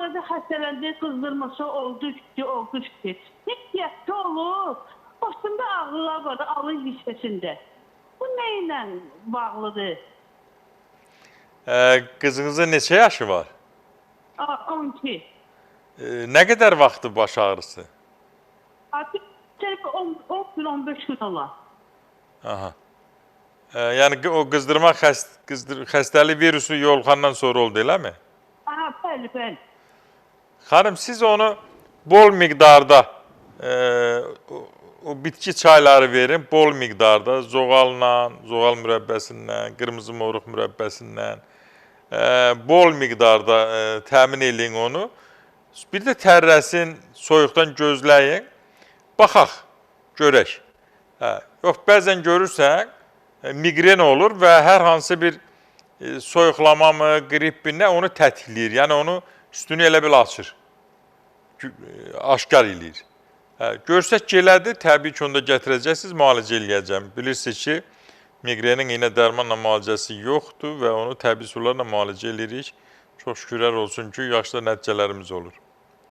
arada xəstələndi, qızdırması oldu ki. Hiddətli olub. Başında ağrılar var, alın hissəsində. Bu nə ilə bağlıdır? Qızınızın neçə yaşı var? 12. Nə qədər vaxtı baş ağrısı? Artıq 10 gün, 15 gün olar. Aha. Yəni o qızdırma xəstəlik virusu yoluxandan sonra oldu, eləmi? Aha, bəli. Xanım, siz onu bol miqdarda o bitki çayları verin, bol miqdarda zoğalla, zoğal mürəbbəsindən, qırmızı moruq mürəbbəsindən bol miqdarda təmin edin onu. Bir də tərrəsin, soyuqdan gözləyin, baxaq, görək. Yox, bəzən görürsən, migren olur və hər hansı bir soyuqlama mı, qrip mi, nə onu tətikləyir. Yəni onu üstünü elə bil açır, aşkar eləyir. Görsək ki, elədir, təbii ki, onu da gətirəcəksiniz, müalicə eləyəcəm. Bilirsiniz ki, migrenin iynə dərmanla müalicəsi yoxdur və onu təbii sularla müalicə eləyirik. Çox şükürlər olsun ki, yaxşı da nəticələrimiz olur.